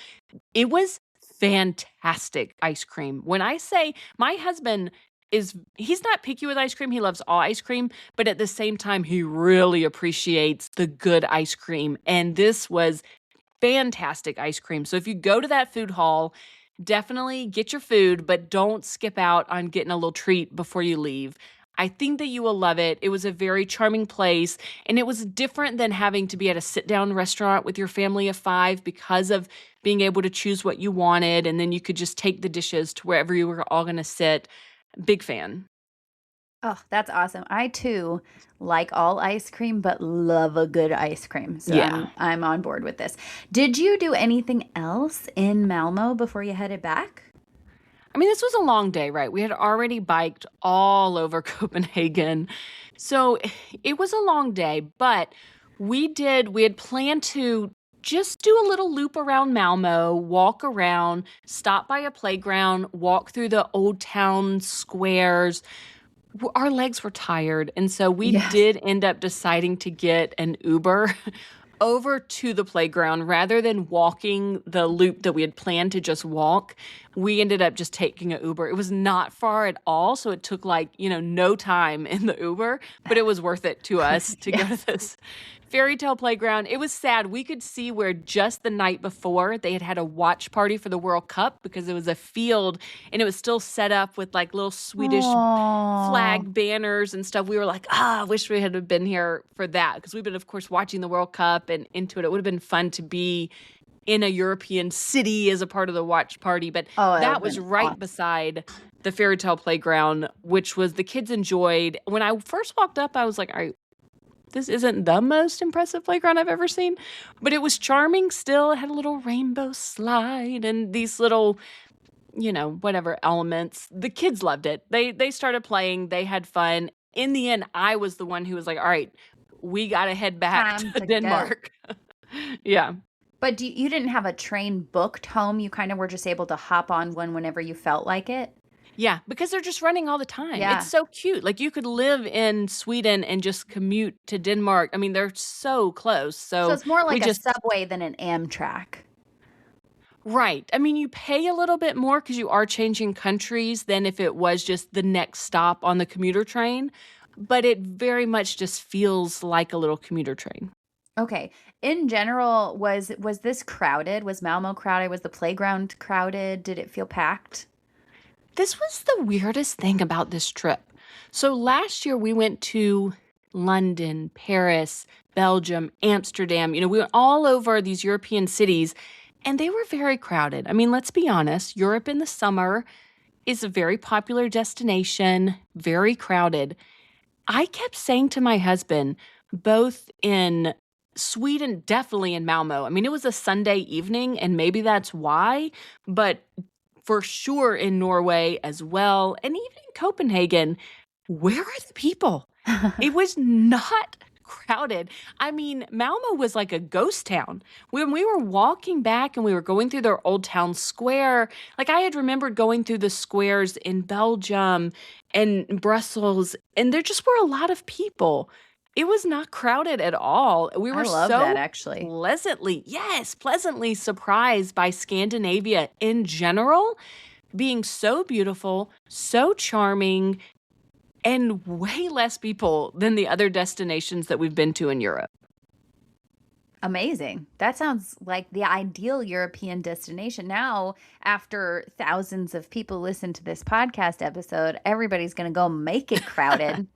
It was fantastic ice cream. When I say my husband he's not picky with ice cream, he loves all ice cream, but at the same time he really appreciates the good ice cream. And this was fantastic ice cream. So if you go to that food hall, definitely get your food, but don't skip out on getting a little treat before you leave. I think that you will love it. It was a very charming place, and it was different than having to be at a sit down restaurant with your family of five because of being able to choose what you wanted, and then you could just take the dishes to wherever you were all going to sit. Big fan. Oh, that's awesome. I too like all ice cream, but love a good ice cream. So Yeah. I'm on board with this. Did you do anything else in Malmo before you headed back? I mean, this was a long day, right? We had already biked all over Copenhagen. So it was a long day, but we had planned to just do a little loop around Malmo, walk around, stop by a playground, walk through the old town squares. Our legs were tired, and so we Yes. did end up deciding to get an Uber over to the playground rather than walking the loop that we had planned to just walk. We ended up just taking an Uber. It was not far at all, so it took like, no time in the Uber, but it was worth it to us to go to Yes. this fairy tale playground. It was sad. We could see where just the night before they had a watch party for the World Cup because it was a field and it was still set up with like little Swedish Oh, flag banners and stuff. We were like, I wish we had been here for that because we've been, of course, watching the World Cup and into it. It would have been fun to be in a European city as a part of the watch party. But oh, that would that have was been right awesome. beside the fairy tale playground, which was the kids enjoyed. When I first walked up, I was like, this isn't the most impressive playground I've ever seen, but it was charming still. It had a little rainbow slide and these little, whatever elements. The kids loved it. They started playing, they had fun. In the end, I was the one who was like, all right, we got to head back Time to to go. Denmark. Yeah. But you didn't have a train booked home. You kind of were just able to hop on one whenever you felt like it. Yeah, because they're just running all the time. It's Yeah. so cute. Like you could live in Sweden and just commute to Denmark. I mean, they're so close. So So it's more we like a just subway than an Amtrak. right. I mean, you pay a little bit more because you are changing countries than if it was just the next stop on the commuter train, but it very much just feels like a little commuter train. Okay. In general, was this crowded? Was Malmo crowded? Was the playground crowded? Did it feel packed? This was the weirdest thing about this trip. So last year we went to London, Paris, Belgium, Amsterdam. We went all over these European cities and they were very crowded. I mean, let's be honest, Europe in the summer is a very popular destination, very crowded. I kept saying to my husband, both in Sweden, definitely in Malmo. I mean, it was a Sunday evening, and maybe that's why, but for sure in Norway as well, and even in Copenhagen, where are the people? It was not crowded. I mean, Malmo was like a ghost town. When we were walking back and we were going through their old town square, like I had remembered going through the squares in Belgium and Brussels, and there just were a lot of people. It was not crowded at all. We I were love that so actually. pleasantly surprised by Scandinavia in general being so beautiful, so charming, and way less people than the other destinations that we've been to in Europe. Amazing. That sounds like the ideal European destination. Now, after thousands of people listen to this podcast episode, everybody's going to go make it crowded.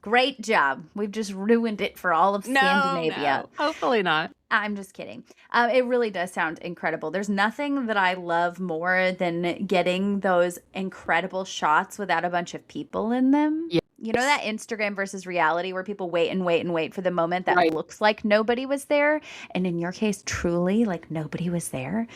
Great job. We've just ruined it for all of No, Scandinavia. no, hopefully not. I'm just kidding. It really does sound incredible. There's nothing that I love more than getting those incredible shots without a bunch of people in them. Yes, You know that Instagram versus reality where people wait and wait and wait for the moment that right. looks like nobody was there? And in your case, truly, like nobody was there?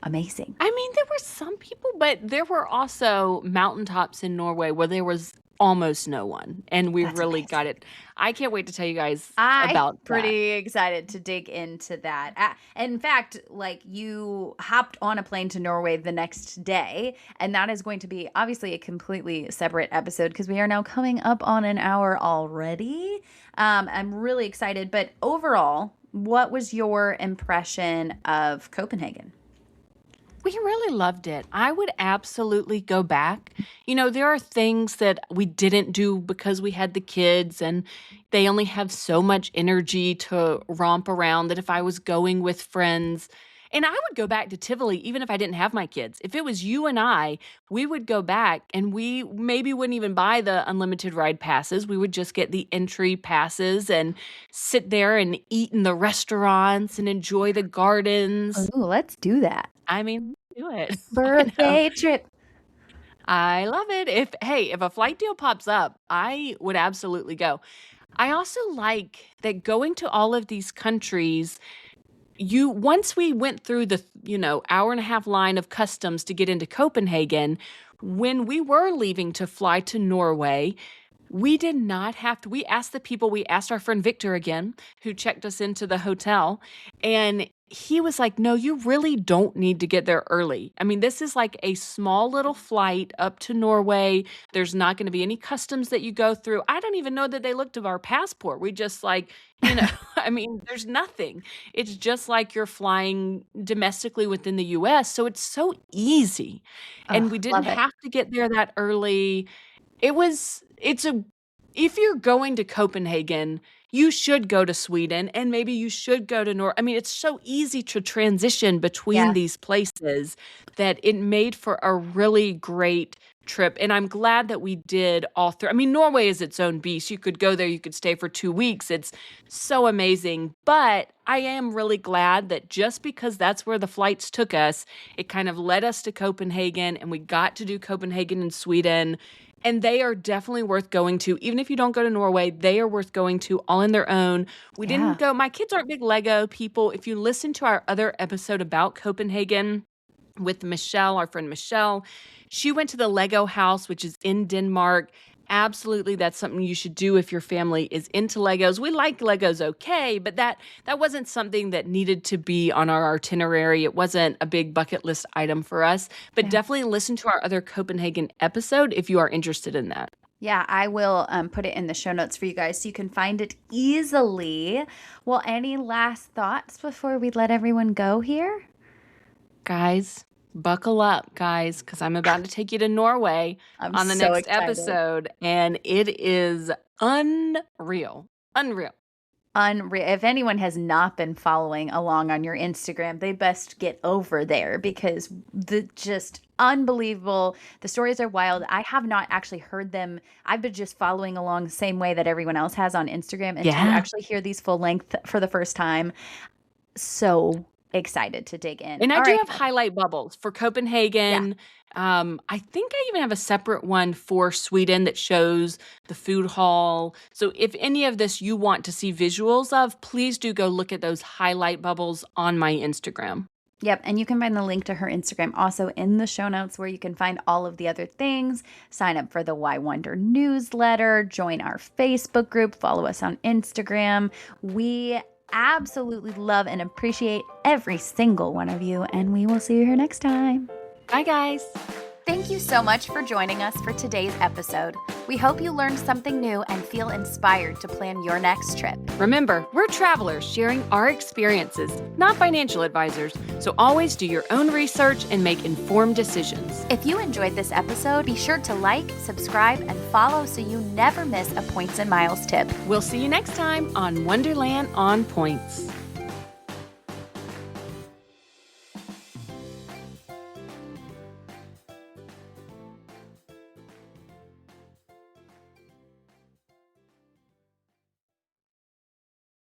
Amazing. I mean, there were some people, but there were also mountaintops in Norway where there was almost no one, and we That's really amazing. got it. I can't wait to tell you guys I'm about that. pretty excited to dig into that. In fact, like you hopped on a plane to Norway the next day, and that is going to be obviously a completely separate episode because we are now coming up on an hour already. I'm really excited, but overall, what was your impression of Copenhagen? We really loved it. I would absolutely go back. There are things that we didn't do because we had the kids and they only have so much energy to romp around that if I was going with friends, and I would go back to Tivoli even if I didn't have my kids. If it was you and I, we would go back and we maybe wouldn't even buy the unlimited ride passes. We would just get the entry passes and sit there and eat in the restaurants and enjoy the gardens. Oh, let's do that. I mean, do it. I know. Birthday trip. I love it. If a flight deal pops up, I would absolutely go. I also like that going to all of these countries, once we went through the, hour and a half line of customs to get into Copenhagen, when we were leaving to fly to Norway, we did not have to. We asked our friend Victor again, who checked us into the hotel, and he was like, no, you really don't need to get there early. I mean, this is like a small little flight up to Norway. There's not going to be any customs that you go through. I don't even know that they looked at our passport. We just I mean, there's nothing. It's just like you're flying domestically within the US. So it's so easy. And Oh, we didn't love it. have to get there that early. If you're going to Copenhagen, you should go to Sweden and maybe you should go to I mean, it's so easy to transition between Yeah. these places that it made for a really great trip. And I'm glad that we did all three. I mean, Norway is its own beast. You could go there, you could stay for 2 weeks. It's so amazing. But I am really glad that just because that's where the flights took us, it kind of led us to Copenhagen and we got to do Copenhagen in Sweden. And they are definitely worth going to. Even if you don't go to Norway, they are worth going to all on their own. We didn't go. My kids aren't big Lego people. If you listen to our other episode about Copenhagen with Michelle, our friend Michelle, she went to the Lego house, which is in Denmark. Absolutely, that's something you should do if your family is into Legos. We like Legos okay, but that wasn't something that needed to be on our itinerary. It wasn't a big bucket list item for us, but definitely listen to our other Copenhagen episode if you are interested in that. Yeah, I will put it in the show notes for you guys so you can find it easily. Well, any last thoughts before we let everyone go here? Guys, buckle up, guys, because I'm about to take you to Norway on the next episode, and it is unreal. Unreal. If anyone has not been following along on your Instagram, they best get over there because just unbelievable. The stories are wild. I have not actually heard them. I've been just following along the same way that everyone else has on Instagram, and to actually hear these full length for the first time, so excited to dig in. And I do have highlight bubbles for Copenhagen. I think I even have a separate one for Sweden that shows the food hall. So if any of this you want to see visuals of, please do go look at those highlight bubbles on my Instagram. Yep, and you can find the link to her Instagram also in the show notes where you can find all of the other things. Sign up for the Why Wonder newsletter, join our Facebook group, follow us on Instagram. We absolutely love and appreciate every single one of you, and we will see you here next time. Bye, guys. Thank you so much for joining us for today's episode. We hope you learned something new and feel inspired to plan your next trip. Remember, we're travelers sharing our experiences, not financial advisors, so always do your own research and make informed decisions. If you enjoyed this episode, be sure to like, subscribe, and follow so you never miss a Points and Miles tip. We'll see you next time on Wonderland on Points.